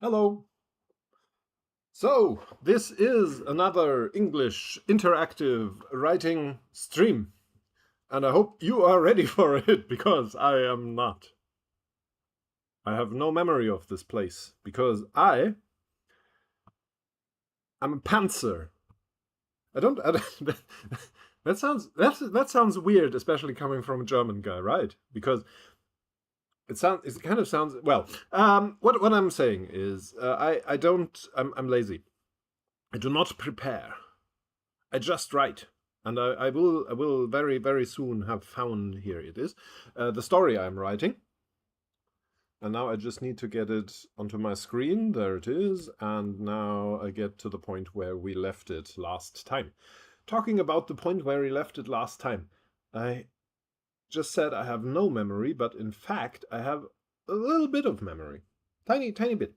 Hello. So, this is another English interactive writing stream. And I hope you are ready for it, because I am not. I have no memory of this place, because I'm a pantser. I don't that sounds weird, especially coming from a German guy, right? Because it kind of sounds well. What I'm saying is, I'm lazy. I do not prepare. I just write, and I will very very soon have found, here it is, the story I'm writing. And now I just need to get it onto my screen. There it is. And now I get to the point where we left it last time. Talking about the point where we left it last time, I just said I have no memory, but in fact I have a little bit of memory. Tiny bit.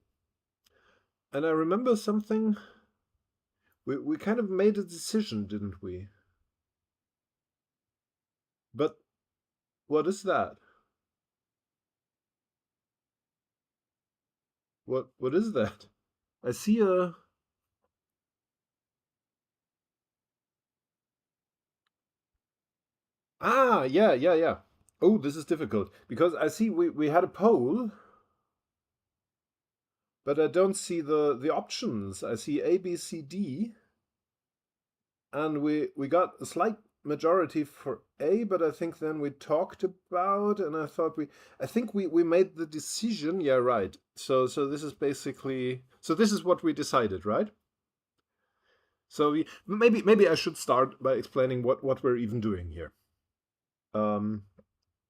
And I remember something. We kind of made a decision, didn't we? But what is that? What is that? I see a... Ah, yeah. Oh, this is difficult, because I see we had a poll, but I don't see the options. I see A, B, C, D, and we got a slight majority for A, but I think then we talked about, and I think we made the decision. Yeah, right. So this is basically, so this is what we decided, right? So maybe I should start by explaining what we're even doing here.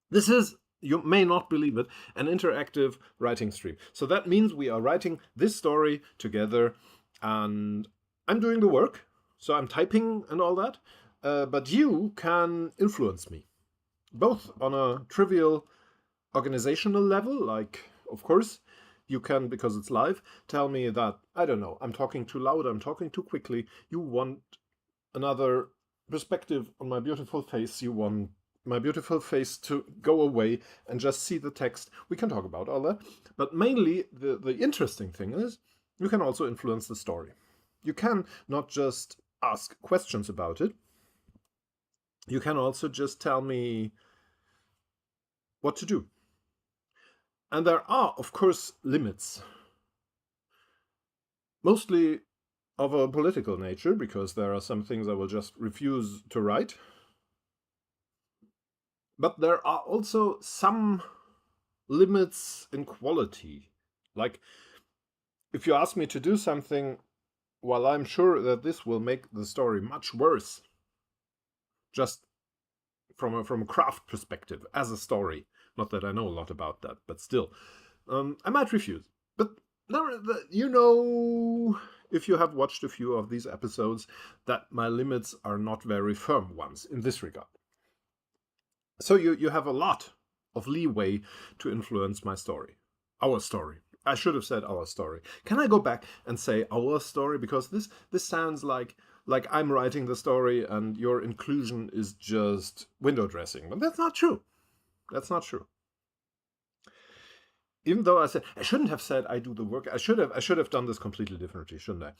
This is, you may not believe it, an interactive writing stream. So that means we are writing this story together, and I'm doing the work, so I'm typing and all that, but you can influence me, both on a trivial organizational level, like, of course, you can, because it's live, tell me that, I don't know, I'm talking too loud, I'm talking too quickly, you want another perspective on my beautiful face, you want my beautiful face to go away and just see the text. We can talk about all that. But mainly, the interesting thing is, you can also influence the story. You can not just ask questions about it. You can also just tell me what to do. And there are, of course, limits. Mostly of a political nature, because there are some things I will just refuse to write. But there are also some limits in quality. Like, if you ask me to do something, while I'm sure that this will make the story much worse, just from a craft perspective, as a story, not that I know a lot about that, but still, I might refuse. But you know, if you have watched a few of these episodes, that my limits are not very firm ones in this regard. So you have a lot of leeway to influence my story. Our story. I should have said our story. Can I go back and say our story? Because this sounds like I'm writing the story and your inclusion is just window dressing. But that's not true. That's not true. Even though I shouldn't have said I do the work. I should have done this completely differently, shouldn't I?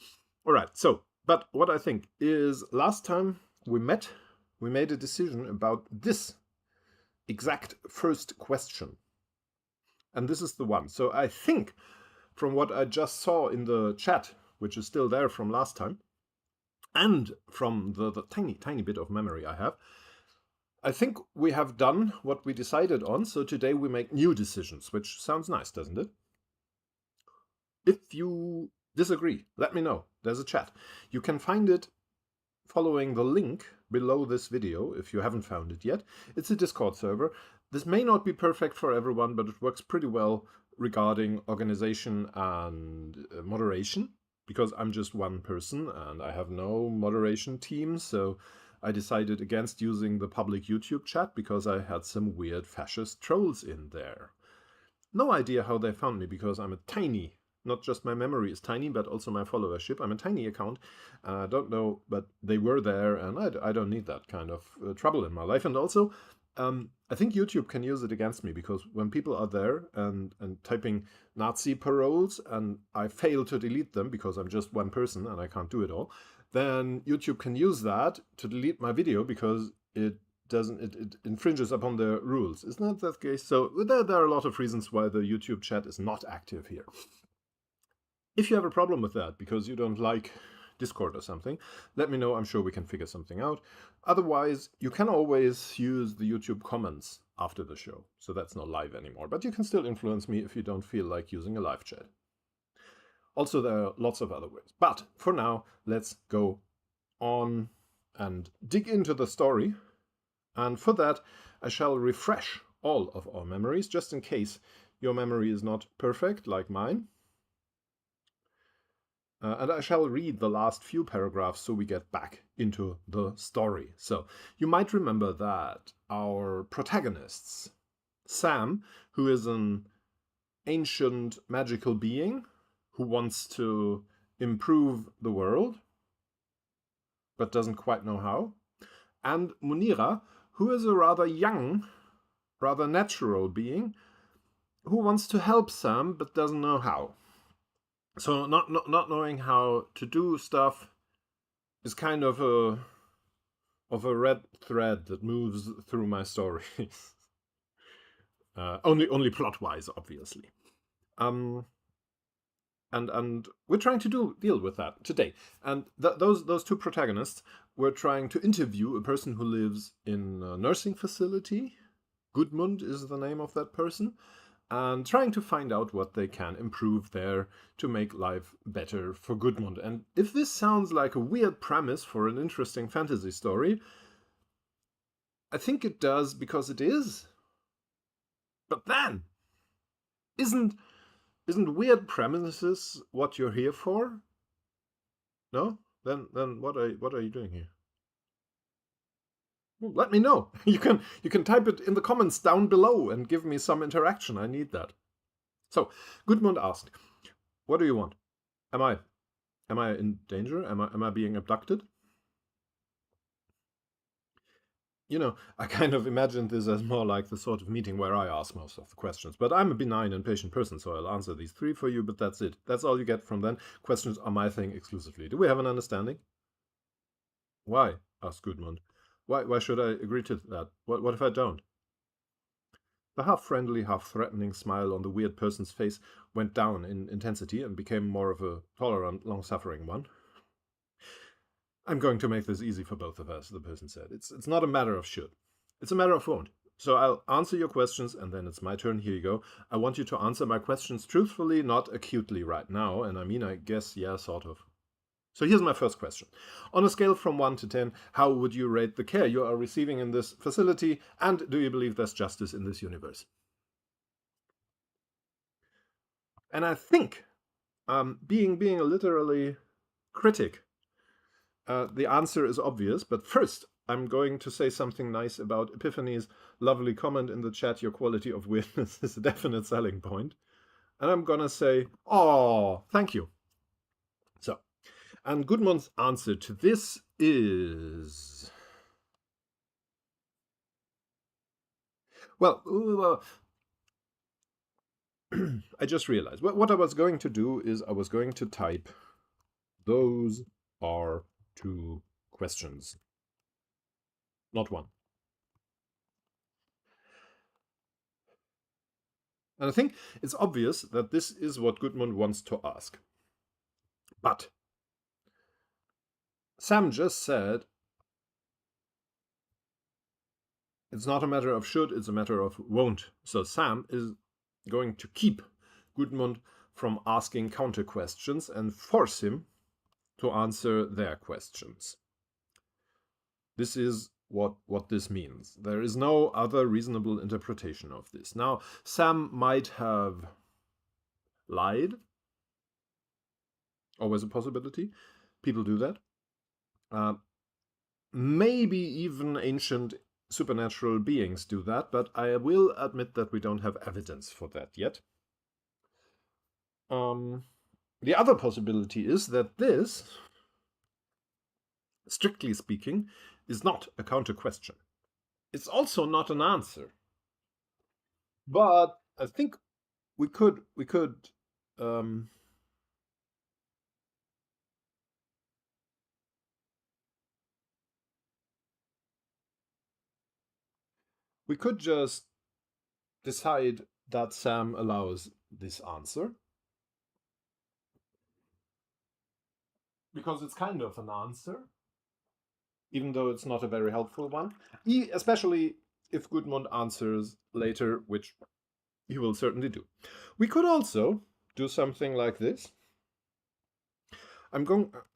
All right. So, but what I think is, last time we met, we made a decision about this exact first question. And this is the one. So I think, from what I just saw in the chat, which is still there from last time, and from the tiny bit of memory I have, I think we have done what we decided on. So today we make new decisions, which sounds nice, doesn't it? If you disagree, let me know. There's a chat. You can find it following the link below this video, if you haven't found it yet. It's a Discord server. This may not be perfect for everyone, but it works pretty well regarding organization and moderation, because I'm just one person and I have no moderation team, so I decided against using the public YouTube chat because I had some weird fascist trolls in there. No idea how they found me, because I'm a tiny, not just my memory is tiny, but also my followership. I'm a tiny account. I don't know, but they were there, and I don't need that kind of trouble in my life. And also, I think YouTube can use it against me, because when people are there and typing Nazi paroles and I fail to delete them because I'm just one person and I can't do it all, then YouTube can use that to delete my video because it infringes upon the rules. Isn't that the case? So there are a lot of reasons why the YouTube chat is not active here. If you have a problem with that because you don't like Discord or something, let me know. I'm sure we can figure something out. Otherwise, you can always use the YouTube comments after the show. So that's not live anymore, but you can still influence me if you don't feel like using a live chat. Also, there are lots of other ways. But for now, let's go on and dig into the story. And for that, I shall refresh all of our memories, just in case your memory is not perfect like mine. And I shall read the last few paragraphs so we get back into the story. So, you might remember that our protagonists, Sam, who is an ancient magical being who wants to improve the world, but doesn't quite know how, and Munira, who is a rather young, rather natural being who wants to help Sam but doesn't know how. So not knowing how to do stuff is kind of a red thread that moves through my stories. Only plot-wise, obviously. And we're trying to deal with that today. And those two protagonists were trying to interview a person who lives in a nursing facility. Gudmund is the name of that person. And trying to find out what they can improve there to make life better for Gudmund. And if this sounds like a weird premise for an interesting fantasy story, I think it does because it is. But then, isn't weird premises what you're here for? No? Then what are you doing here? Well, let me know. You can type it in the comments down below and give me some interaction. I need that. So, Gudmund asked, "What do you want? Am I in danger? Am I being abducted?" You know, I kind of imagined this as more like the sort of meeting where I ask most of the questions. But I'm a benign and patient person, so I'll answer these 3 for you, but that's it. That's all you get from then. Questions are my thing exclusively. Do we have an understanding? Why? Asked Gudmund. Why should I agree to that? What if I don't? The half-friendly, half-threatening smile on the weird person's face went down in intensity and became more of a tolerant, long-suffering one. "I'm going to make this easy for both of us," the person said. It's not a matter of should. It's a matter of won't. So I'll answer your questions, and then it's my turn. Here you go. I want you to answer my questions truthfully, not acutely right now. And I mean, I guess, yeah, sort of. So here's my first question. On a scale from 1 to 10, how would you rate the care you are receiving in this facility, and do you believe there's justice in this universe? And I think, being a literary critic, the answer is obvious, but first I'm going to say something nice about Epiphany's lovely comment in the chat. Your quality of weirdness is a definite selling point. And I'm gonna say, oh, thank you. So, and Gudmund's answer to this is... Well, I just realized. What I was going to do is I was going to type, "Those are 2 questions." Not 1. And I think it's obvious that this is what Gudmund wants to ask. But Sam just said it's not a matter of should, it's a matter of won't. So Sam is going to keep Gudmund from asking counter questions and force him to answer their questions. This is what this means. There is no other reasonable interpretation of this. Now, Sam might have lied. Always a possibility. People do that. Maybe even ancient supernatural beings do that, but I will admit that we don't have evidence for that yet. The other possibility is that this, strictly speaking, is not a counter question. it's also not an answer. But I think we could um, we could just decide that Sam allows this answer because it's kind of an answer, even though it's not a very helpful one. Especially if Gudmund answers later, which he will certainly do. We could also do something like this. I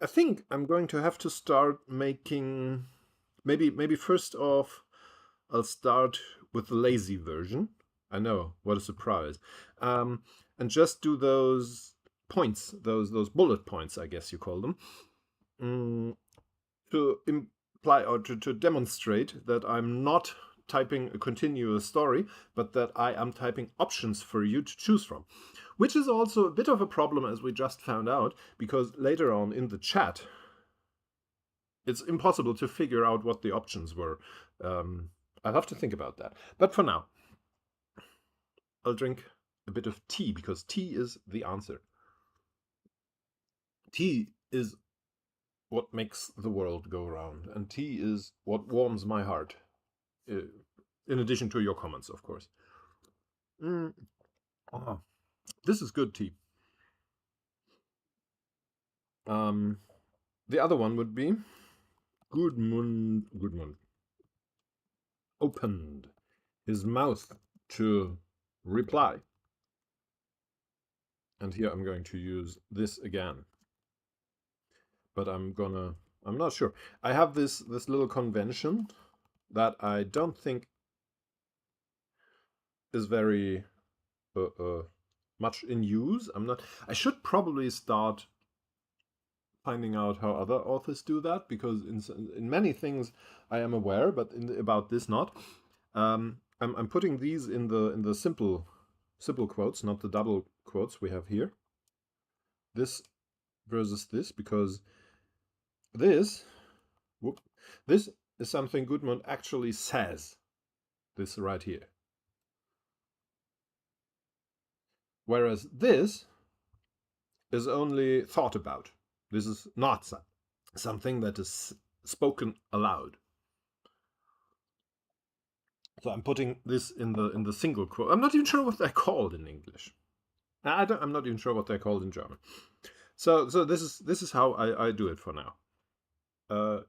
think I'm going to have to start making, maybe first off, I'll start with the lazy version. I know, what a surprise. And just do those points, those bullet points, I guess you call them, to imply or to demonstrate that I'm not typing a continuous story, but that I am typing options for you to choose from. Which is also a bit of a problem, as we just found out, because later on in the chat, it's impossible to figure out what the options were. I'll have to think about that. But for now, I'll drink a bit of tea, because tea is the answer. Tea is what makes the world go round, and tea is what warms my heart. In addition to your comments, of course. Oh, this is good tea. The other one would be Gudmund opened his mouth to reply. And here I'm going to use this again. But I'm not sure. I have this little convention that I don't think is very much in use. I should probably start finding out how other authors do that, because in many things I am aware, but about this not. I'm putting these in the simple quotes, not the double quotes we have here. This versus this, because this is something Gudmund actually says. This right here. Whereas this is only thought about. This is not something that is spoken aloud. So I'm putting this in the single quote. I'm not even sure what they're called in English. I'm not even sure what they're called in German. So this is how I do it for now.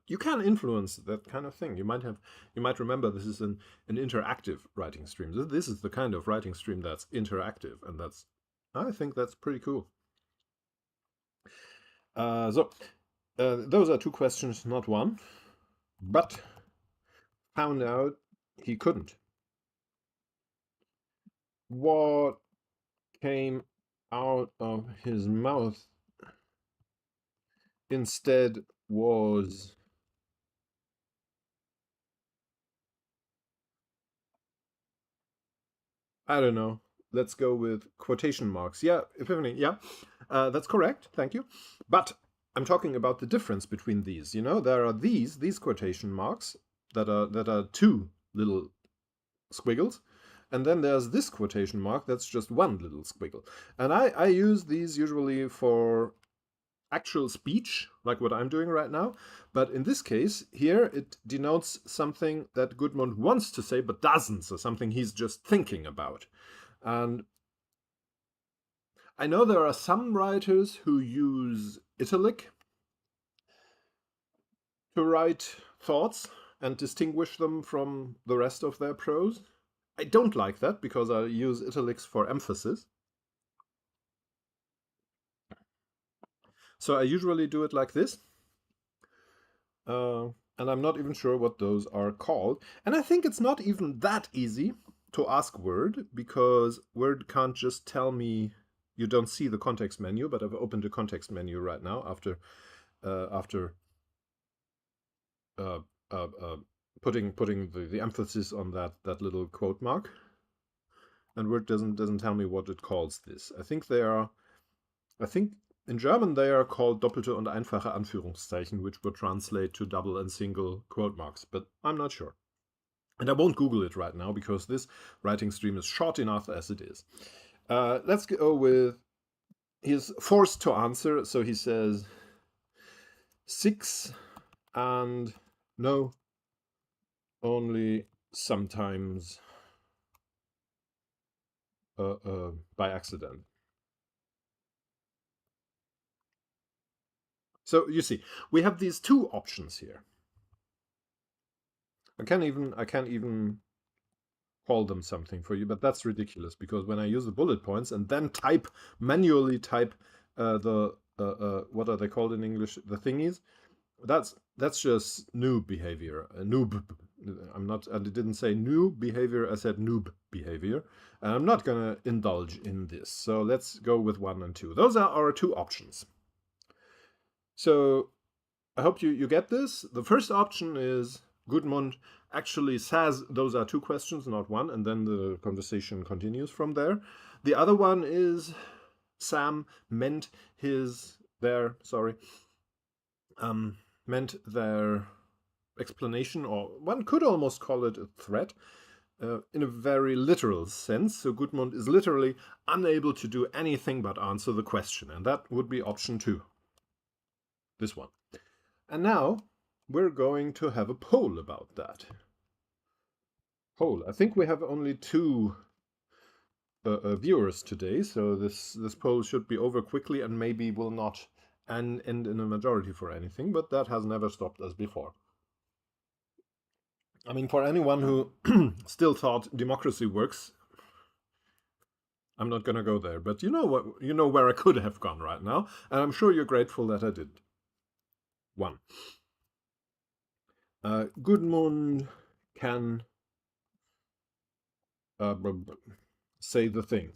You can influence that kind of thing. You might remember this is an interactive writing stream. This is the kind of writing stream that's interactive, and I think that's pretty cool. Those are two questions, not one. But found out he couldn't. What came out of his mouth instead was I don't know. Let's go with quotation marks. Yeah, Epiphany. Yeah, that's correct. Thank you. But I'm talking about the difference between these. You know, there are these quotation marks that are two little squiggles, and then there's this quotation mark that's just one little squiggle. And I use these usually for actual speech, like what I'm doing right now. But in this case, here it denotes something that Gudmund wants to say but doesn't, so something he's just thinking about. And I know there are some writers who use italic to write thoughts and distinguish them from the rest of their prose. I don't like that, because I use italics for emphasis. So I usually do it like this. And I'm not even sure what those are called. And I think it's not even that easy to ask Word, because Word can't just tell me. You don't see the context menu, but I've opened the context menu right now after putting the emphasis on that little quote mark. And Word doesn't tell me what it calls this. I think in German they are called doppelte und einfache Anführungszeichen, which would translate to double and single quote marks, but I'm not sure. And I won't Google it right now because this writing stream is short enough as it is. Let's go with, he's forced to answer, so he says 6 and no, only sometimes by accident. So you see, we have these two options here. I can't even call them something for you, but that's ridiculous because when I use the bullet points and then manually type the what are they called in English? The thingies. That's just noob behavior. Noob. I didn't say new behavior. I said noob behavior. And I'm not gonna indulge in this. So let's go with 1 and 2. Those are our two options. So I hope you get this. The first option is Gudmund actually says those are two questions, not one, and then the conversation continues from there. The other one is Sam meant their explanation, or one could almost call it a threat, in a very literal sense. So Gudmund is literally unable to do anything but answer the question, and that would be option 2. This one. And now we're going to have a poll about that. Poll. I think we have only 2 viewers today, so this poll should be over quickly and maybe will not end in a majority for anything, but that has never stopped us before. I mean, for anyone who still thought democracy works, I'm not going to go there, but you know what? You know where I could have gone right now, and I'm sure you're grateful that I did. 1. Gudmund can say the thing.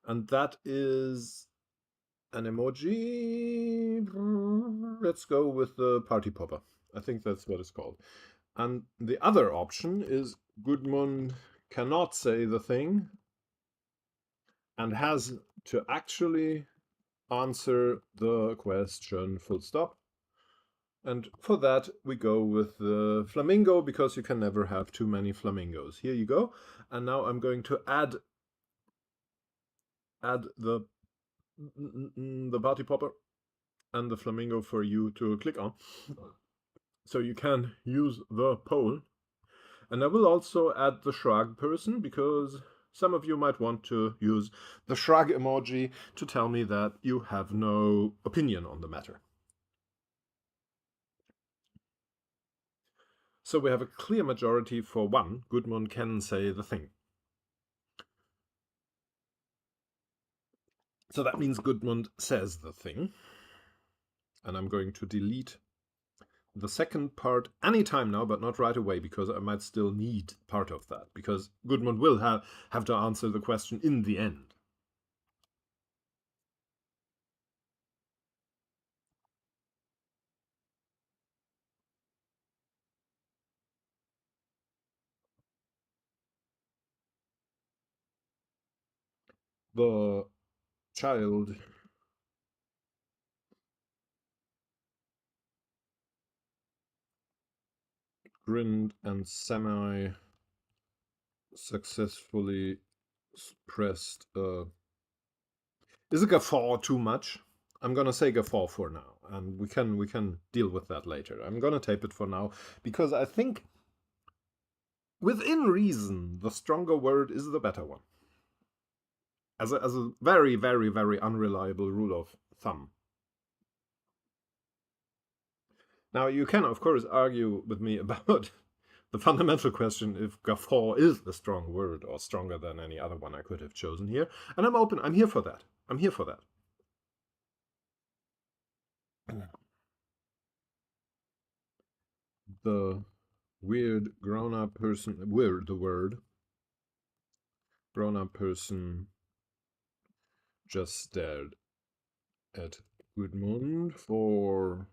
And that is an emoji. Let's go with the party popper. I think that's what it's called. And the other option is Gudmund cannot say the thing and has to actually answer the question full stop. And for that, we go with the flamingo, because you can never have too many flamingos. Here you go. And now I'm going to add the party popper and the flamingo for you to click on. So you can use the poll. And I will also add the shrug person, because some of you might want to use the shrug emoji to tell me that you have no opinion on the matter. So we have a clear majority for 1. Gudmund can say the thing. So that means Gudmund says the thing. And I'm going to delete the second part anytime now, but not right away, because I might still need part of that, because Gudmund will have to answer the question in the end. The child grinned and semi-successfully pressed Is a guffaw too much? I'm gonna say guffaw for now, and we can deal with that later. I'm gonna tape it for now, because I think within reason the stronger word is the better one. As a very, very, very unreliable rule of thumb. Now, you can, of course, argue with me about the fundamental question if guffaw is a strong word, or stronger than any other one I could have chosen here. And I'm open. I'm here for that. I'm here for that. The weird grown-up person, the word grown-up person just stared at Gudmund for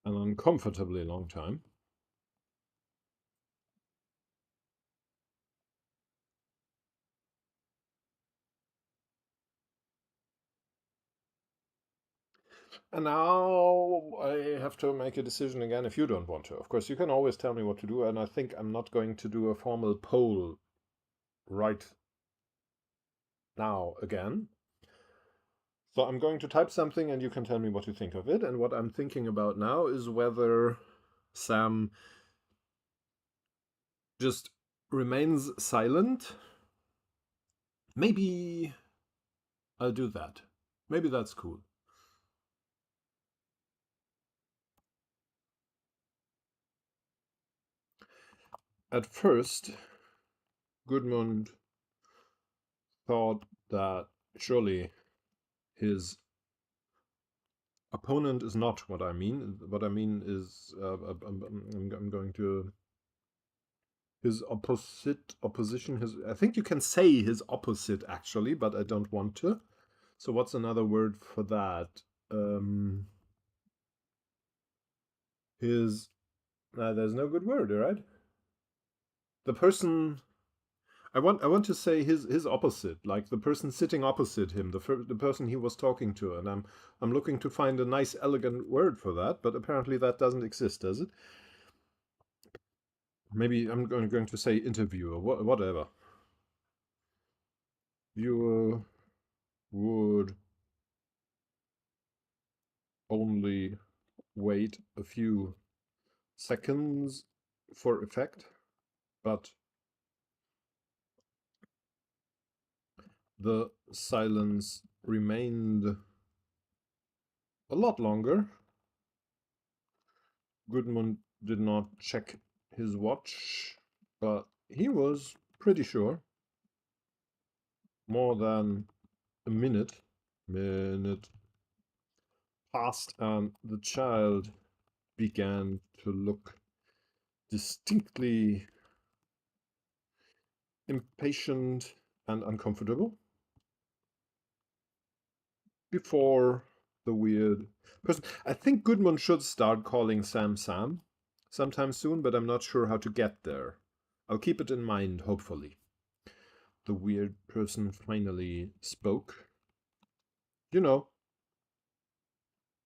an uncomfortably long time. And now I have to make a decision again if you don't want to. Of course, you can always tell me what to do, and I think I'm not going to do a formal poll right now again. So I'm going to type something and you can tell me what you think of it. And what I'm thinking about now is whether Sam just remains silent. Maybe I'll do that. Maybe that's cool. At first, Gudmund thought that surely his opponent is not what I mean. What I mean is I'm going to his opposition. I think you can say his opposite actually, but I don't want to. So what's another word for that? There's no good word, right? The person I want to say his opposite, like the person sitting opposite him, the person he was talking to, and I'm looking to find a nice, elegant word for that, but apparently that doesn't exist, does it? Maybe I'm going to say interviewer, whatever. You would only wait a few seconds for effect, but the silence remained a lot longer. Gudmund did not check his watch, but he was pretty sure. More than a minute passed, and the child began to look distinctly impatient and uncomfortable before the weird person. I think Gudmund should start calling Sam Sam sometime soon, but I'm not sure how to get there. I'll keep it in mind, hopefully. The weird person finally spoke. You know,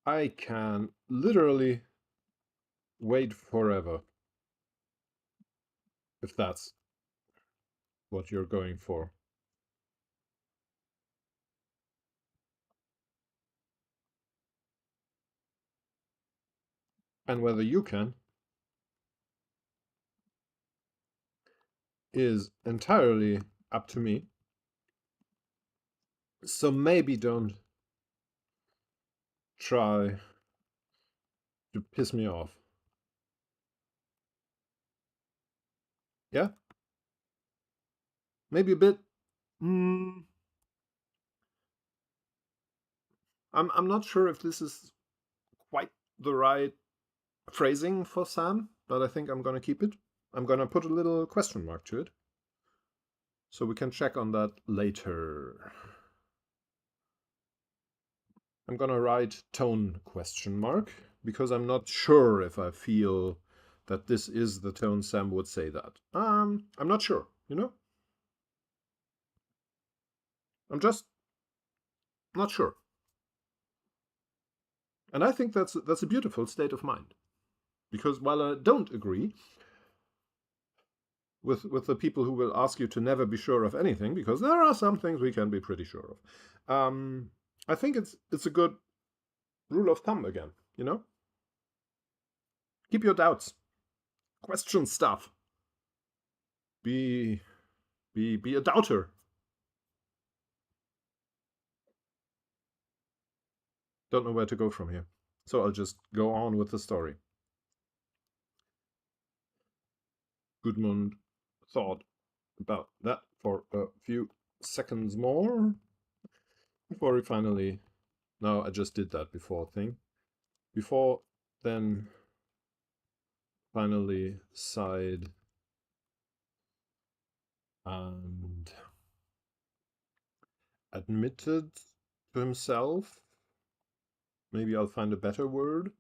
I can literally wait forever, if that's what you're going for. And whether you can is entirely up to me. So maybe don't try to piss me off. Yeah? Maybe a bit. I'm not sure if this is quite the right phrasing for Sam, but I think I'm gonna keep it. I'm gonna put a little question mark to it. So we can check on that later. I'm gonna write tone question mark because I'm not sure if I feel that this is the tone Sam would say that. I'm not sure, you know? I'm just not sure. And I think that's a beautiful state of mind. Because while I don't agree with the people who will ask you to never be sure of anything, because there are some things we can be pretty sure of, I think it's a good rule of thumb again, you know? Keep your doubts. Question stuff. Be a doubter. Don't know where to go from here. So I'll just go on with the story. Gudmund thought about that for a few seconds more before he finally. No, I just did that before thing. Before then finally sighed and admitted to himself. Maybe I'll find a better word.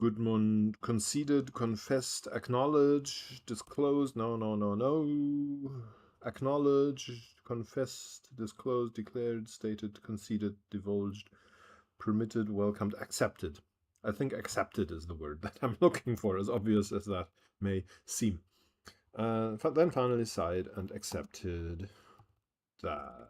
Gudmund conceded, confessed, acknowledged, disclosed. No. Acknowledged, confessed, disclosed, declared, stated, conceded, divulged. permitted, welcomed, accepted. I think accepted is the word that I'm looking for, as obvious as that may seem. Then finally sighed and accepted that.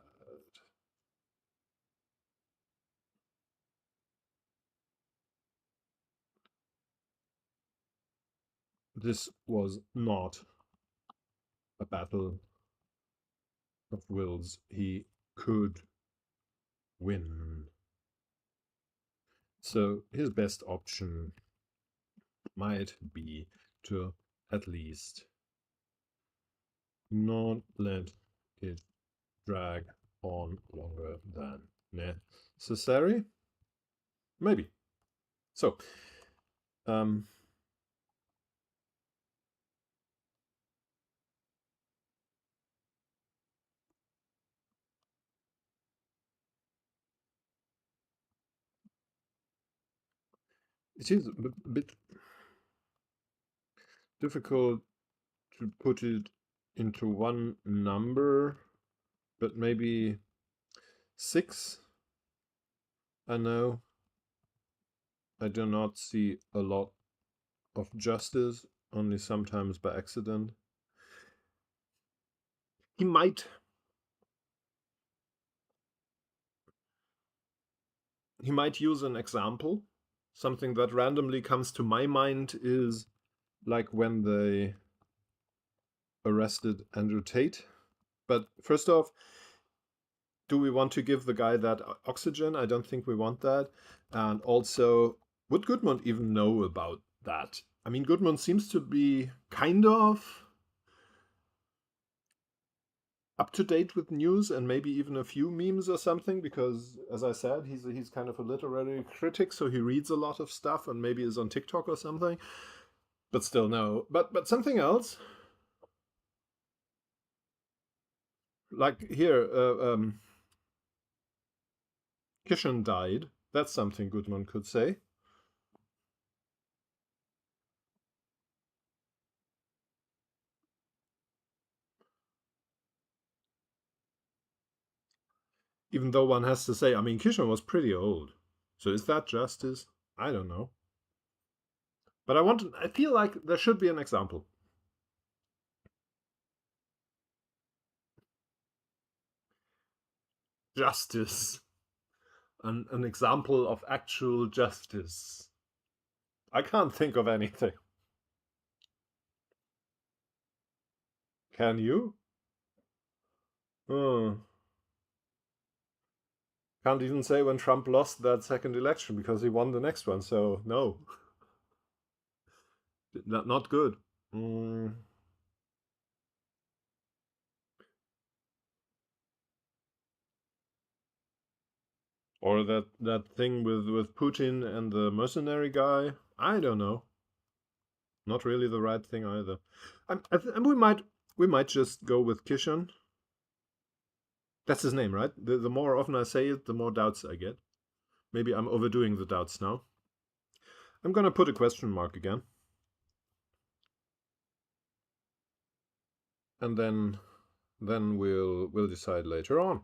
This was not a battle of wills he could win. So his best option might be to at least not let it drag on longer than necessary. Maybe. So, it is a bit difficult to put it into one number, but maybe 6. I know I do not see a lot of justice, only sometimes by accident. He might use an example. Something that randomly comes to my mind is like when they arrested Andrew Tate. But first off, do we want to give the guy that oxygen? I don't think we want that. And also, would Gudmund even know about that? I mean, Gudmund seems to be kind of up to date with news and maybe even a few memes or something, because as I said, he's kind of a literary critic, so he reads a lot of stuff and maybe is on TikTok or something. But still, no. But something else, like here, Kishan died. That's something Gudmund could say. Even though one has to say, I mean, Kishan was pretty old. So is that justice? I don't know. But I feel like there should be an example. Justice. An example of actual justice. I can't think of anything. Can you? Oh. Can't even say when Trump lost that second election because he won the next one, so no. Not good. Or that thing with Putin and the mercenary guy. I don't know. Not really the right thing either. And we might just go with Kishan. That's his name, right? The more often I say it, the more doubts I get. Maybe I'm overdoing the doubts now. I'm gonna put a question mark again. And then we'll decide later on.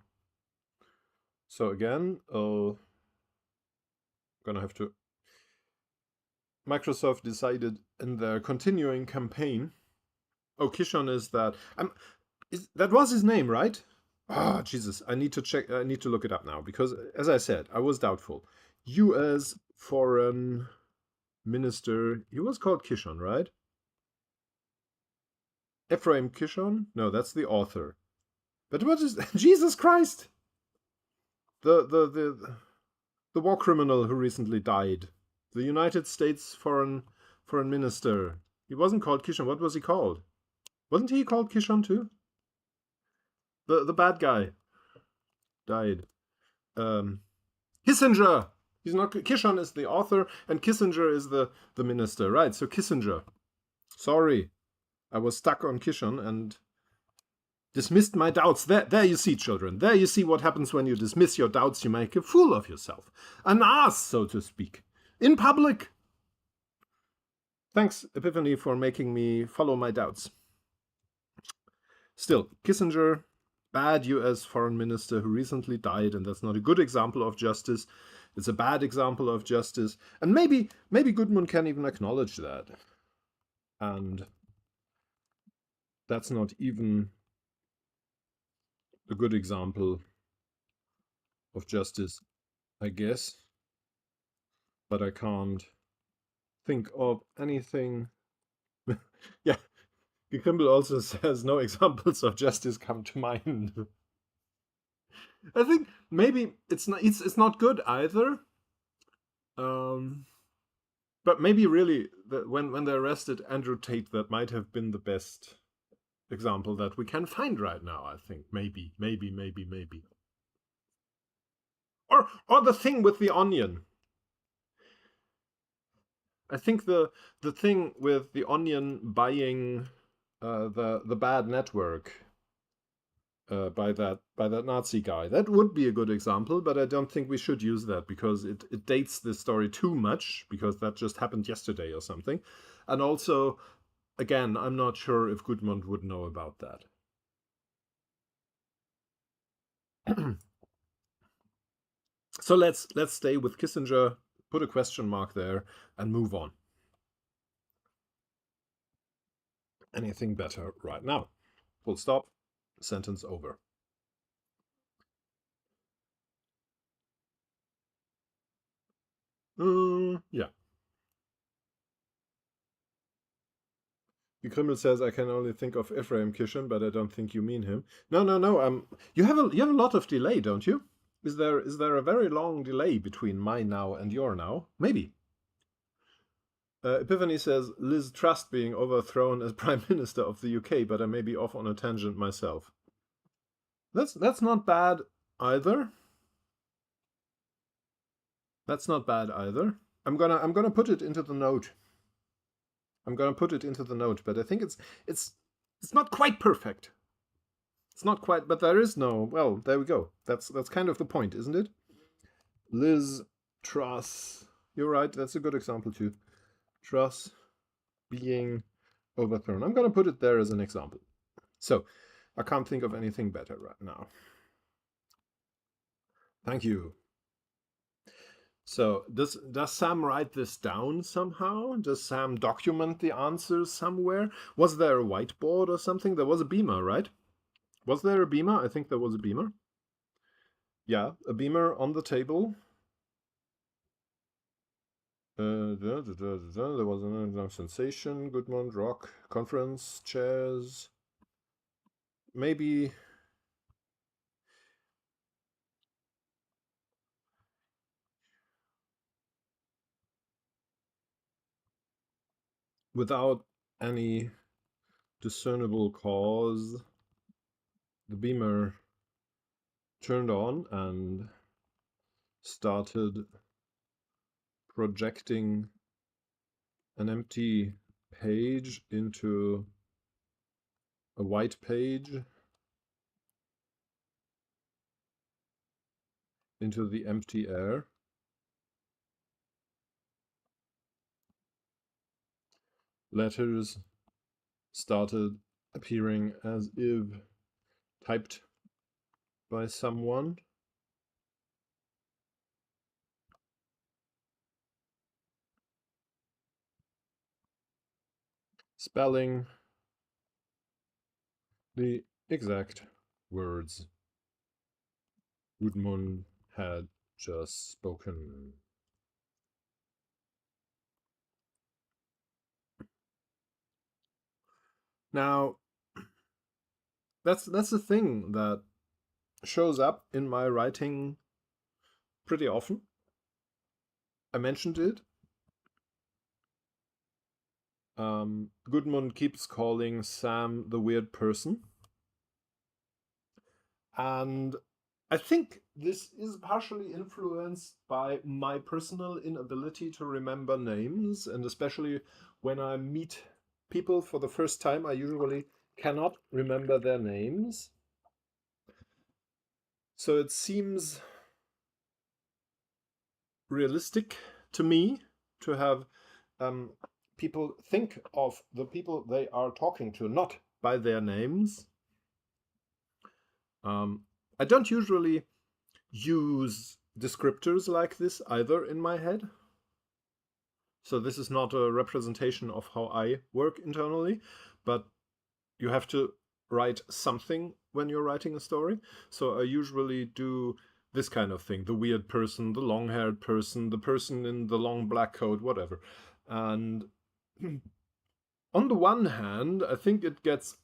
So again, gonna have to. Microsoft decided in their continuing campaign. Oh, Kishan is that. That was his name, right? Ah, Jesus! I need to check. I need to look it up now because, as I said, I was doubtful. U.S. Foreign Minister. He was called Kishan, right? Ephraim Kishon? No, that's the author. But what is Jesus Christ? The war criminal who recently died. The United States foreign minister. He wasn't called Kishon. What was he called? Wasn't he called Kishon too? The bad guy died. Kissinger. He's not. Kishon is the author, and Kissinger is the minister, right? So Kissinger. Sorry, I was stuck on Kishon and dismissed my doubts. There you see, children. There you see what happens when you dismiss your doubts. You make a fool of yourself. An ass, so to speak. In public. Thanks, Epiphany, for making me follow my doubts. Still, Kissinger, bad US foreign minister who recently died, and that's not a good example of justice. it's a bad example of justice. And maybe Gudmund can even acknowledge that. And that's not even a good example of justice, I guess. But I can't think of anything. Yeah, Gekrimbel also says no examples of justice come to mind. I think maybe it's not good either. But maybe really when they arrested Andrew Tate, that might have been the best example that we can find right now. I think maybe. Or the thing with the onion. I think the thing with the Onion buying the bad network by that Nazi guy, that would be a good example, but I don't think we should use that because it dates the story too much, because that just happened yesterday or something. And also, again, I'm not sure if Gudmund would know about that. So let's stay with Kissinger, put a question mark there, and move on. Anything better right now? Full stop. Sentence over. Yeah. Krimmel says, I can only think of Ephraim Kishan, but I don't think you mean him. No. You have a lot of delay, don't you? Is there a very long delay between my now and your now? Maybe. Epiphany says, Liz Truss being overthrown as Prime Minister of the UK, but I may be off on a tangent myself. That's not bad either. That's not bad either. I'm gonna put it into the note. But I think it's not quite perfect. It's not quite, but there is no. Well, there we go. That's kind of the point, isn't it? Liz Truss. You're right. That's a good example too. Truss being overthrown. I'm gonna put it there as an example. So I can't think of anything better right now. Thank you. So does Sam write this down somehow? Does Sam document the answers somewhere? Was there a whiteboard or something? There was a beamer, right? Was there a beamer? I think there was a beamer. Yeah, a beamer on the table. There was another sensation. Gudmund, rock, conference, chairs. Maybe. Without any discernible cause, the beamer turned on and started projecting an empty page into a white page, into the empty air. Letters started appearing as if typed by someone. Spelling the exact words Gudmund had just spoken. Now, that's the thing that shows up in my writing pretty often. I mentioned it. Gudmund keeps calling Sam the weird person. And I think this is partially influenced by my personal inability to remember names, and especially when I meet people for the first time, I usually cannot remember their names. So it seems realistic to me to have people think of the people they are talking to not by their names. I don't usually use descriptors like this either in my head. So this is not a representation of how I work internally, but you have to write something when you're writing a story. So I usually do this kind of thing: the weird person, the long-haired person, the person in the long black coat, whatever. And on the one hand, I think it gets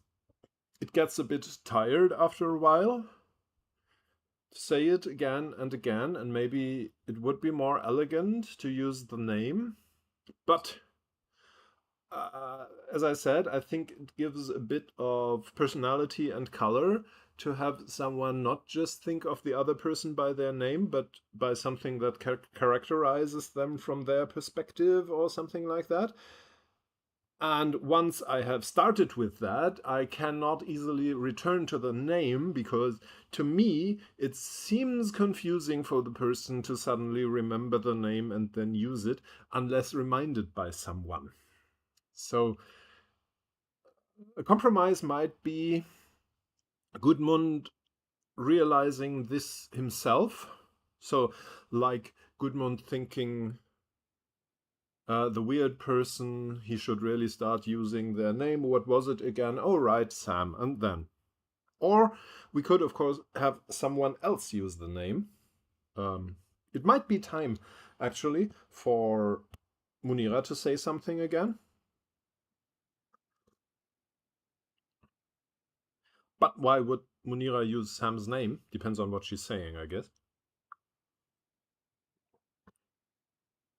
a bit tired after a while to say it again and again, and maybe it would be more elegant to use the name. But as I said, I think it gives a bit of personality and color to have someone not just think of the other person by their name, but by something that characterizes them from their perspective or something like that. And once I have started with that, I cannot easily return to the name, because to me it seems confusing for the person to suddenly remember the name and then use it unless reminded by someone. So a compromise might be Gudmund realizing this himself. So, like Gudmund thinking, the weird person, he should really start using their name. What was it again? Oh, right, Sam. And then. Or we could, of course, have someone else use the name. It might be time, actually, for Munira to say something again. But why would Munira use Sam's name? Depends on what she's saying, I guess.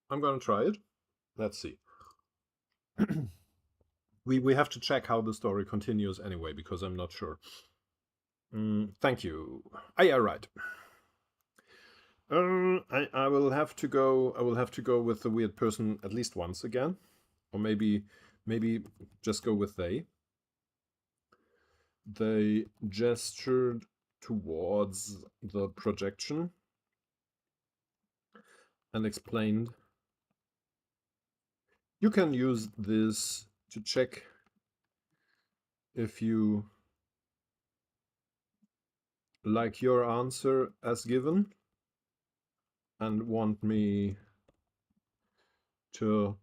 I'm gonna try it. Let's see. we have to check how the story continues anyway, because I'm not sure. Thank you. Yeah, right. I will have to go. I will have to go with the weird person at least once again, or maybe just go with they. They gestured towards the projection and explained, "You can use this to check if you like your answer as given and want me to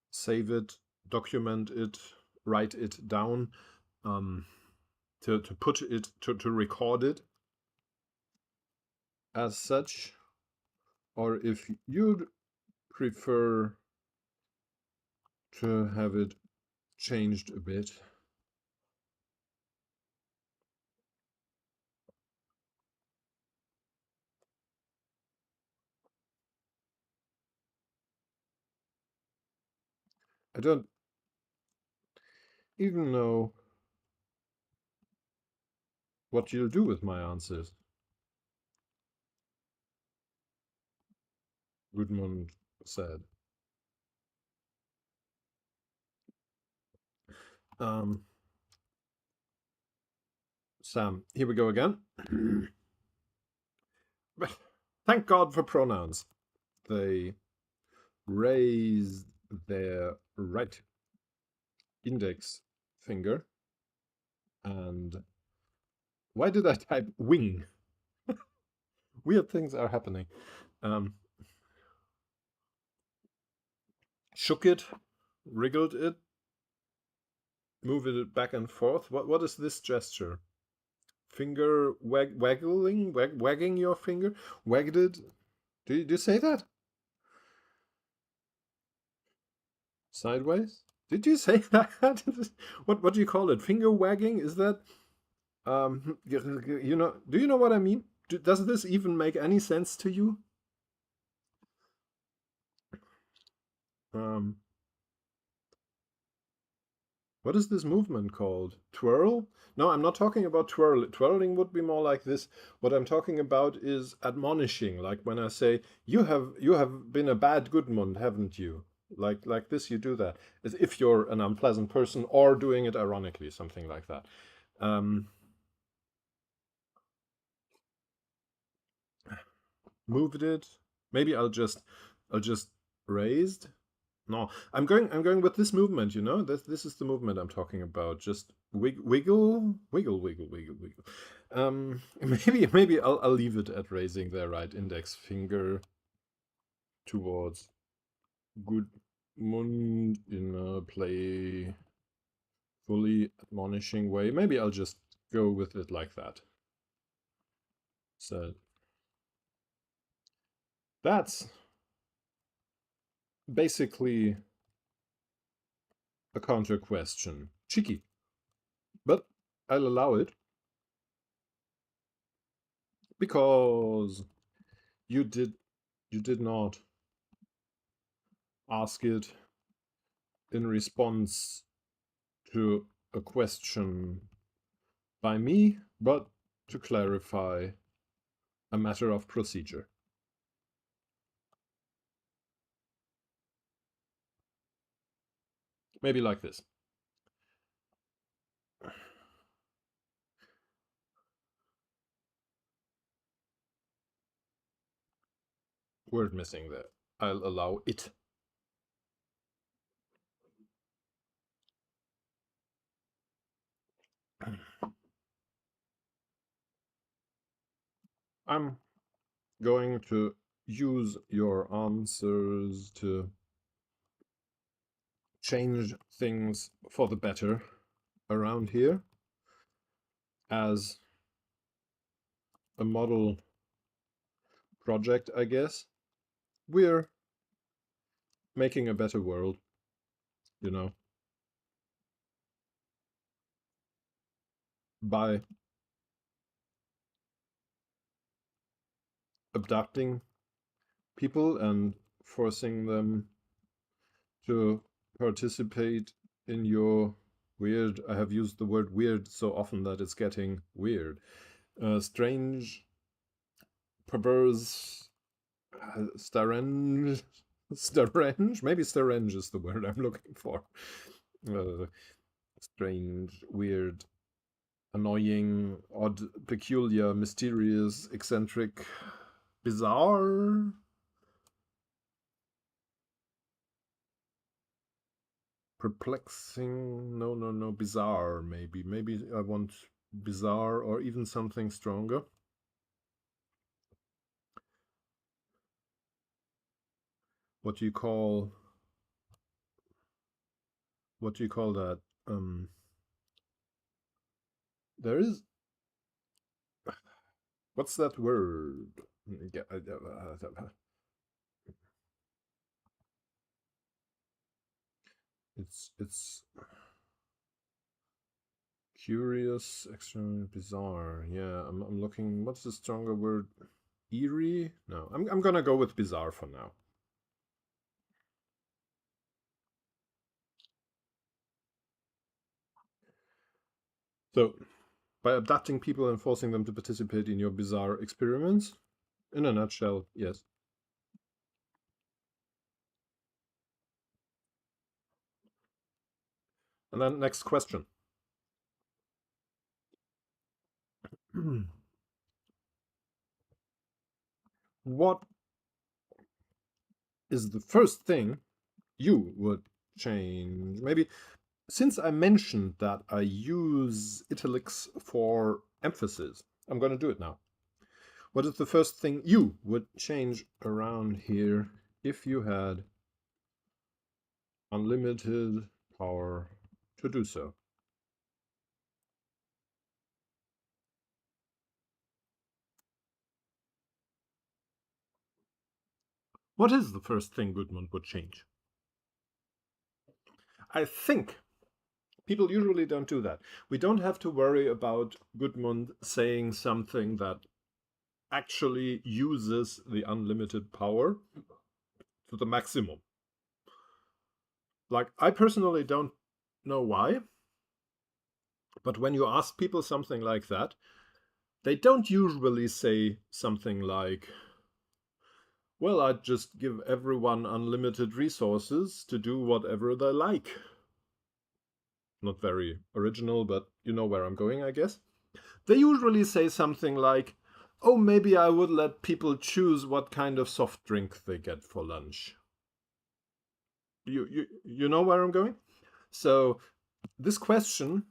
save it, document it, write it down, to put it, to record it as such, or if you'd prefer to have it changed a bit." I don't even know what you'll do with my answers, Gudmund said. Sam, here we go again. Thank God for pronouns. They raised their right index finger, and why did I type wing? Weird things are happening. Shook it, wriggled it, moved it back and forth. What is this gesture? Finger wagging your finger? Wagged it? Do you say that? Sideways? Did you say that? What do you call it? Finger wagging? Is that you know? Do you know what I mean? Does this even make any sense to you? Um, what is this movement called? Twirl? No, I'm not talking about twirl. Twirling would be more like this. What I'm talking about is admonishing, like when I say, you have been a bad Gudmund, haven't you? Like this, you do that. As if you're an unpleasant person, or doing it ironically, something like that. Moved it. Maybe I'll just raised. No, I'm going with this movement, you know? This is the movement I'm talking about. Just wiggle, wiggle, wiggle, wiggle, wiggle. Maybe I'll leave it at raising their right index finger towards Gudmund in a playfully admonishing way. Maybe I'll just go with it like that. So that's basically a counter question. Cheeky. But I'll allow it because you did not ask it in response to a question by me, but to clarify a matter of procedure. Maybe like this. Word missing there. I'll allow it. I'm going to use your answers to change things for the better around here as a model project, I guess. We're making a better world, you know, by abducting people and forcing them to participate in your weird, I have used the word weird so often that it's getting weird, strange, perverse, starange, maybe starange is the word I'm looking for. Strange, weird, annoying, odd, peculiar, mysterious, eccentric, bizarre. Perplexing, no, bizarre, maybe. Maybe I want bizarre or even something stronger. What do you call that? There is, what's that word? It's curious, extremely bizarre. Yeah, I'm looking. What's the stronger word? Eerie? No, I'm gonna go with bizarre for now. So, by abducting people and forcing them to participate in your bizarre experiments, in a nutshell, yes. And then next question. What is the first thing you would change? Maybe since I mentioned that I use italics for emphasis, I'm going to do it now. What is the first thing you would change around here if you had unlimited power to do so? What is the first thing Gudmund would change? I think people usually don't do that. We don't have to worry about Gudmund saying something that actually uses the unlimited power to the maximum. Like, I personally don't know why, but when you ask people something like that, they don't usually say something like, well, I'd just give everyone unlimited resources to do whatever they like. Not very original, but you know where I'm going, I guess. They usually say something like, oh, maybe I would let people choose what kind of soft drink they get for lunch. You know where I'm going? So this question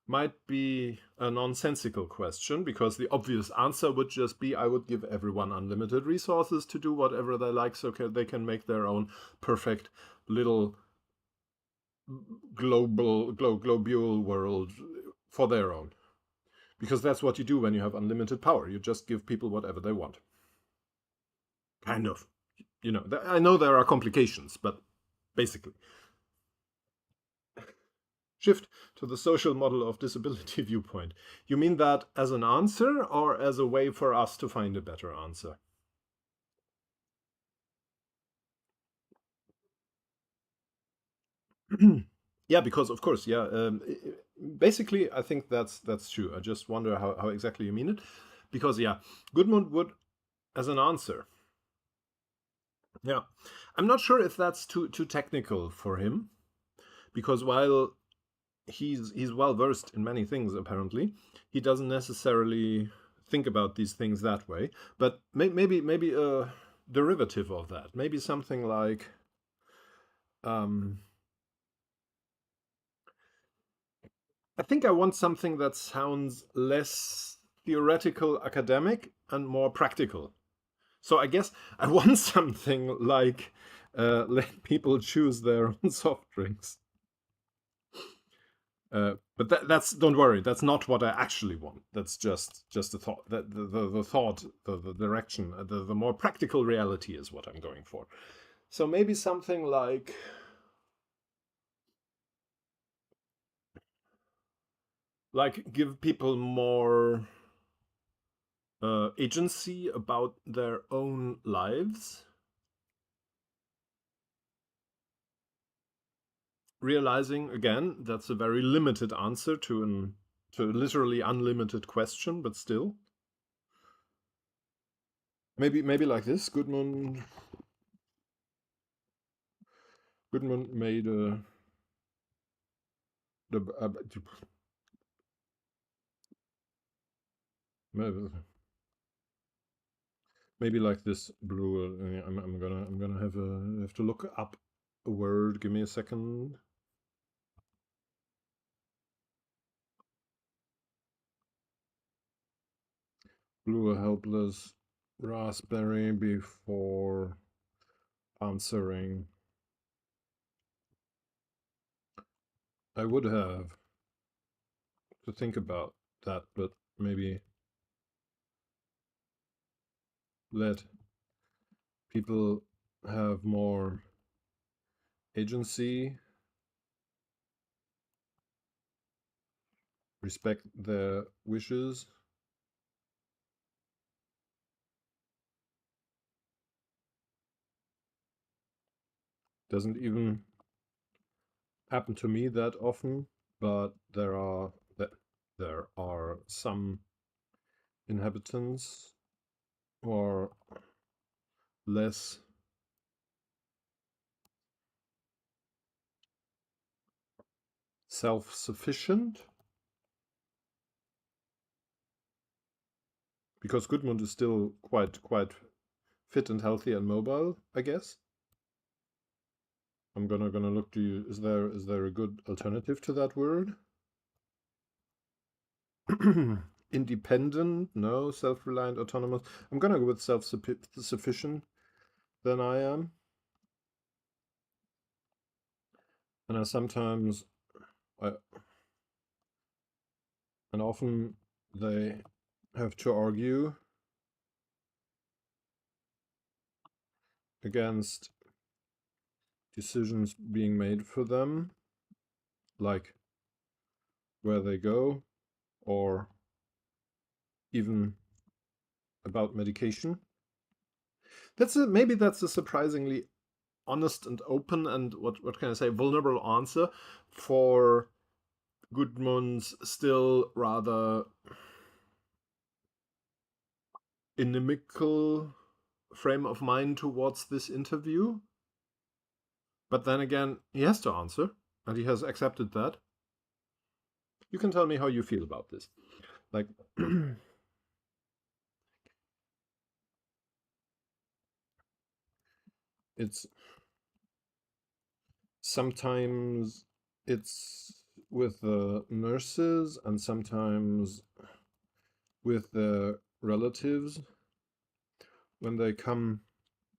might be a nonsensical question because the obvious answer would just be I would give everyone unlimited resources to do whatever they like so they can make their own perfect little globule world for their own. Because that's what you do when you have unlimited power. You just give people whatever they want. Kind of. You know, I know there are complications, but basically. Shift to the social model of disability viewpoint. You mean that as an answer or as a way for us to find a better answer? Yeah, because of course, yeah. Basically, I think that's true. I just wonder how exactly you mean it, because yeah, Goodman would as an answer. Yeah, I'm not sure if that's too technical for him, because while he's well versed in many things, apparently, he doesn't necessarily think about these things that way. But maybe a derivative of that, maybe something like. Um, I think I want something that sounds less theoretical, academic, and more practical. So I guess I want something like let people choose their own soft drinks. But that's don't worry, that's not what I actually want. That's just a thought. That the thought, the direction, the more practical reality is what I'm going for. So maybe something like give people more agency about their own lives, realizing again that's a very limited answer to a literally unlimited question, but still maybe like this. Goodman made the maybe like this blue. I'm gonna have to look up a word. Give me a second. Blue helpless raspberry before answering. I would have to think about that, but maybe let people have more agency, respect their wishes. Doesn't even happen to me that often, but there are some inhabitants who are less self-sufficient, because Gudmund is still quite fit and healthy and mobile, I guess. I'm gonna look to you. Is there a good alternative to that word? Independent? No. Self-reliant, autonomous. I'm gonna go with self-sufficient. Than I am, and I and often they have to argue against decisions being made for them, like where they go, or even about medication. Maybe that's a surprisingly honest and open and what can I say, vulnerable answer for Gudmund's still rather inimical frame of mind towards this interview. But then again, he has to answer, and he has accepted that. You can tell me how you feel about this. Like, it's sometimes it's with the nurses and sometimes with the relatives when they come.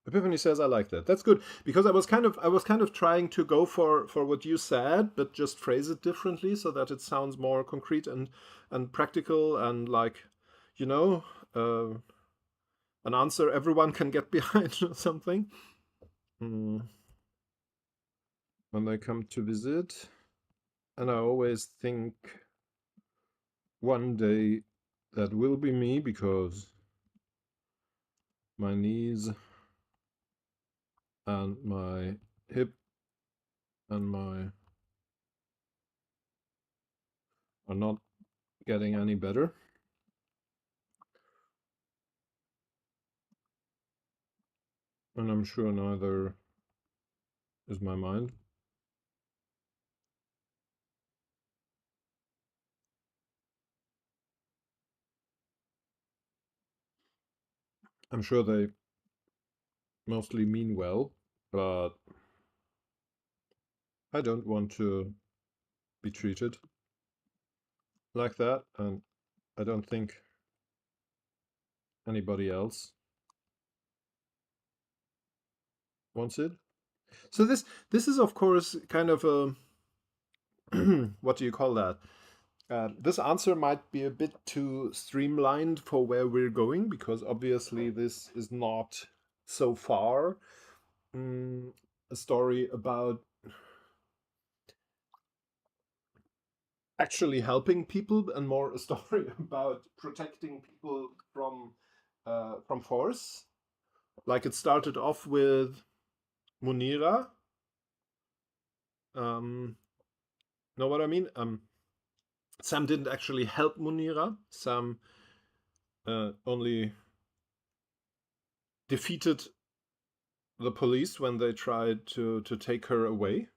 Epiphany says I like that. That's good because I was kind of trying to go for what you said, but just phrase it differently so that it sounds more concrete and practical and like, you know, an answer everyone can get behind or something. When they come to visit, and I always think one day that will be me because my knees and my hip and my are not getting any better. And I'm sure neither is my mind. I'm sure they mostly mean well, but I don't want to be treated like that, and I don't think anybody else wants it. So this is of course kind of a what do you call that? This answer might be a bit too streamlined for where we're going because obviously this is not so far a story about actually helping people and more a story about protecting people from force. Like it started off with Munira. Know what I mean? Sam didn't actually help Munira. Sam only defeated the police when they tried to take her away.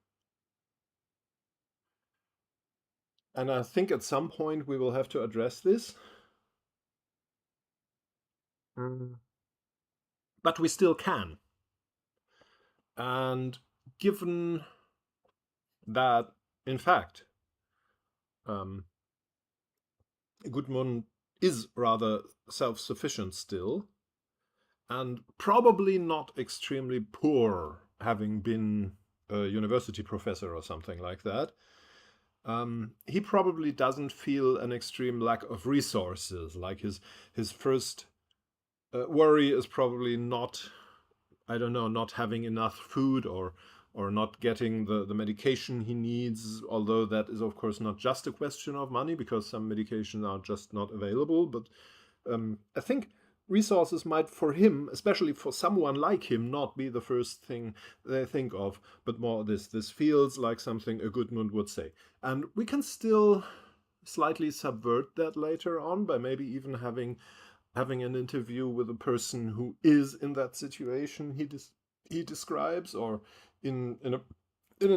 And I think at some point we will have to address this. But we still can. And given that, in fact, Gudmund is rather self-sufficient still, and probably not extremely poor, having been a university professor or something like that. He probably doesn't feel an extreme lack of resources. Like his first worry is probably not, I don't know, not having enough food or not getting the medication he needs, although that is of course not just a question of money because some medications are just not available. But I think resources might for him, especially for someone like him, not be the first thing they think of, but more this feels like something a Gudmund would say. And we can still slightly subvert that later on by maybe even having an interview with a person who is in that situation he describes, or in an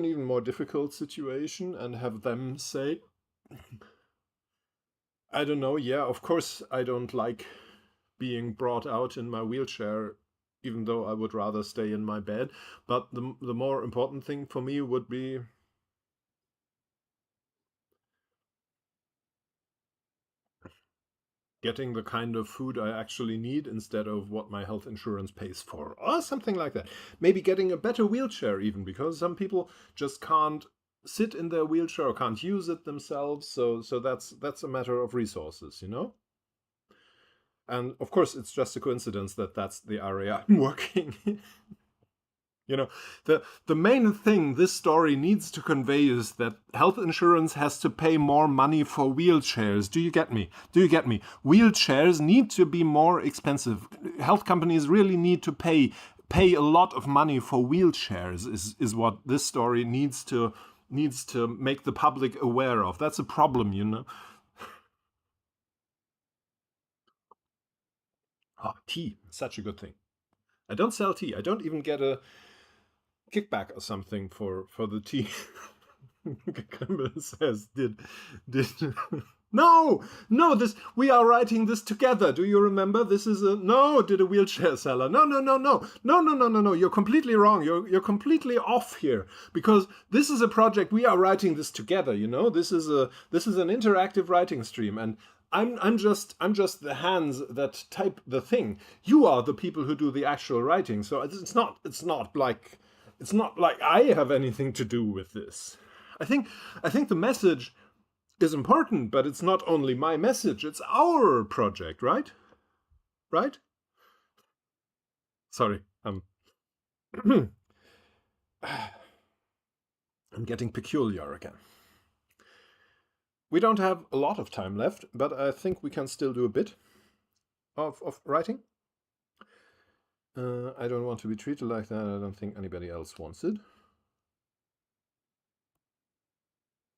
even more difficult situation, and have them say, I don't know, yeah, of course I don't like being brought out in my wheelchair, even though I would rather stay in my bed. But the more important thing for me would be getting the kind of food I actually need instead of what my health insurance pays for, or something like that. Maybe getting a better wheelchair, even, because some people just can't sit in their wheelchair or can't use it themselves. So that's a matter of resources, you know. And of course, it's just a coincidence that that's the area I'm working in. You know, the main thing this story needs to convey is that health insurance has to pay more money for wheelchairs. Do you get me? Do you get me? Wheelchairs need to be more expensive. Health companies really need to pay a lot of money for wheelchairs is what this story needs to make the public aware of. That's a problem, you know. Oh, tea, such a good thing. I don't sell tea. I don't even get a kickback or something for the tea. Campbell says did No, no, this we are writing this together. Do you remember? This is a no, did a wheelchair seller. No, no, no, no. No, no, no, no, no. You're completely wrong. You're completely off here because this is a project we are writing this together, you know? This is an interactive writing stream and I'm just the hands that type the thing. You are the people who do the actual writing. So it's not like I have anything to do with this. I think the message is important, but it's not only my message, it's our project, right? Right? Sorry, I'm getting peculiar again. We don't have a lot of time left, but I think we can still do a bit of writing. I don't want to be treated like that. I don't think anybody else wants it.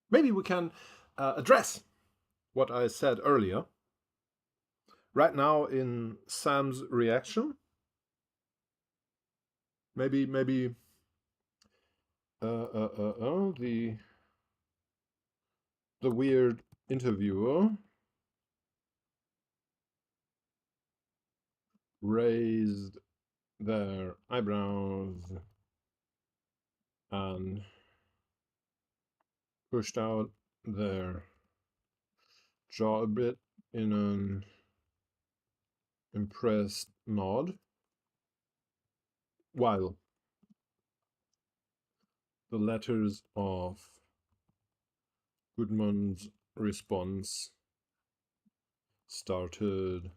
Maybe we can address what I said earlier. Right now in Sam's reaction, maybe the weird interviewer raised their eyebrows and pushed out their jaw a bit in an impressed nod, while the letters of Gudmund's response started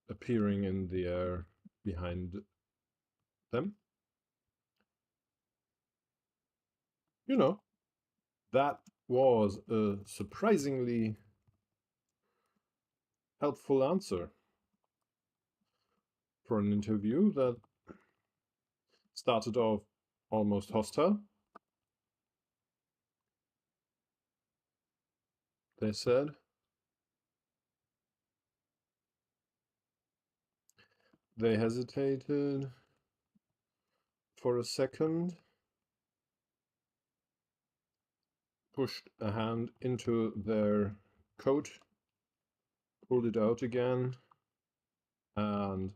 appearing in the air behind them. You know, that was a surprisingly helpful answer for an interview that started off almost hostile. They said. They hesitated for a second, pushed a hand into their coat, pulled it out again, and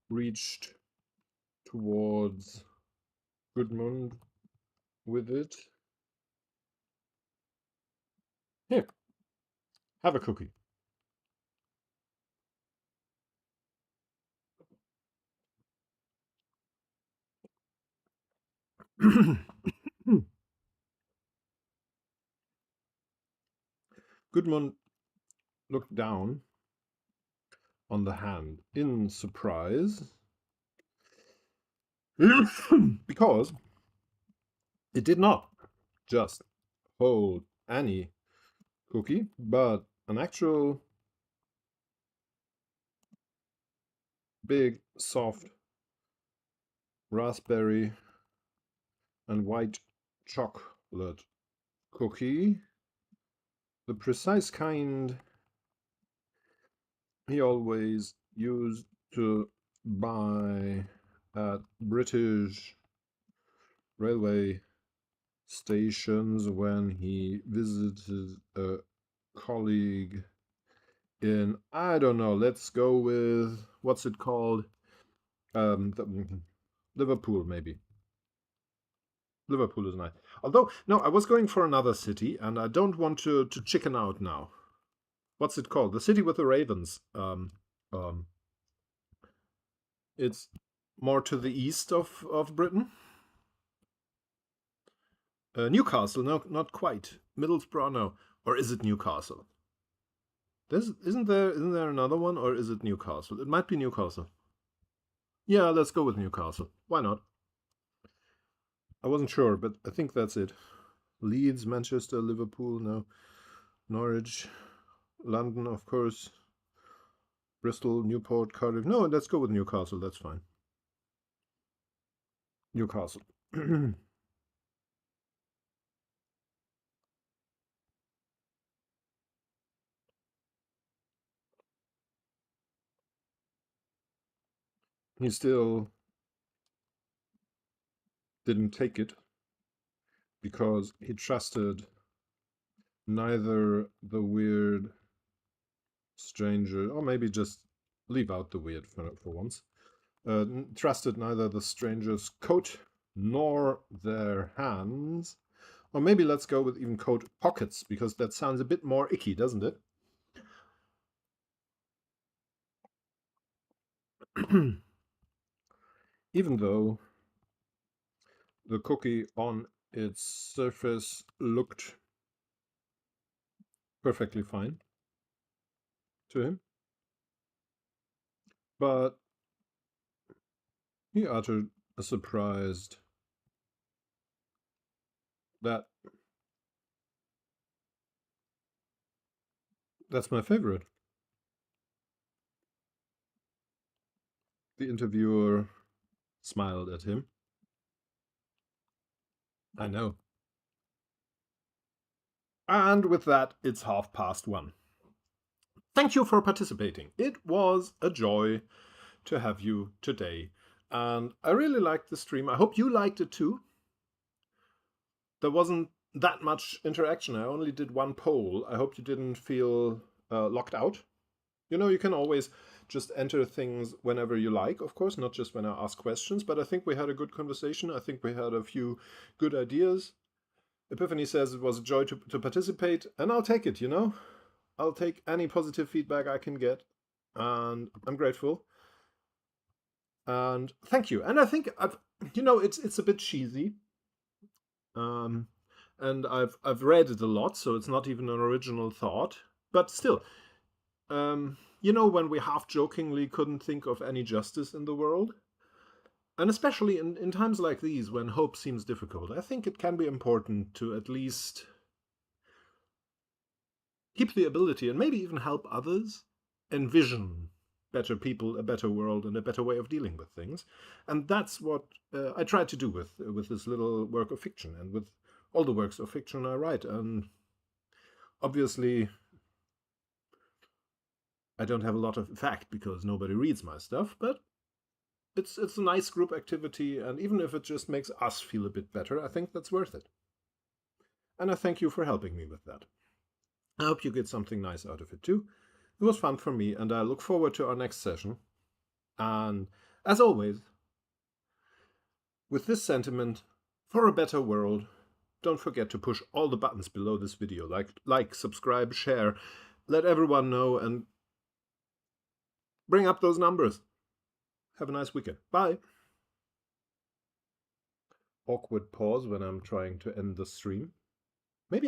reached towards Gudmund with it. Here, have a cookie. Gudmund looked down on the hand in surprise because it did not just hold any cookie, but an actual big, soft raspberry and white chocolate cookie, the precise kind he always used to buy at British railway stations when he visited a colleague in, I don't know, let's go with, what's it called? Liverpool, maybe. Liverpool is nice. Although, no, I was going for another city, and I don't want to chicken out now. What's it called? The city with the ravens. It's more to the east of Britain. Newcastle, no, not quite. Middlesbrough, no. Or is it Newcastle? Isn't there another one, or is it Newcastle? It might be Newcastle. Yeah, let's go with Newcastle. Why not? I wasn't sure, but I think that's it. Leeds, Manchester, Liverpool, no. Norwich, London, of course. Bristol, Newport, Cardiff. No, let's go with Newcastle. That's fine. Newcastle. He still didn't take it because he trusted neither the weird stranger, or maybe just leave out the weird for once. Trusted neither the stranger's coat nor their hands. Or maybe let's go with even coat pockets, because that sounds a bit more icky, doesn't it? Even though the cookie on its surface looked perfectly fine to him, but he uttered a surprised that's my favorite. The interviewer smiled at him. I know. And with that, it's 1:30. Thank you for participating. It was a joy to have you today. And I really liked the stream. I hope you liked it too. There wasn't that much interaction. I only did one poll. I hope you didn't feel locked out. You know, you can always just enter things whenever you like, of course, not just when I ask questions, but I think we had a good conversation. I think we had a few good ideas. Epiphany says it was a joy to participate, and I'll take it, you know? I'll take any positive feedback I can get, and I'm grateful. And thank you. And I think it's a bit cheesy. And I've read it a lot, so it's not even an original thought. But still, when we half-jokingly couldn't think of any justice in the world, and especially in times like these when hope seems difficult, I think it can be important to at least keep the ability and maybe even help others envision better people, a better world, and a better way of dealing with things. And that's what I try to do with this little work of fiction and with all the works of fiction I write. And obviously, I don't have a lot of effect because nobody reads my stuff, but it's a nice group activity, and even if it just makes us feel a bit better, I think that's worth it. And I thank you for helping me with that. I hope you get something nice out of it too. It was fun for me, and I look forward to our next session. And as always, with this sentiment for a better world, don't forget to push all the buttons below this video, like, subscribe, share, let everyone know, and bring up those numbers. Have a nice weekend. Bye. Awkward pause when I'm trying to end the stream. Maybe I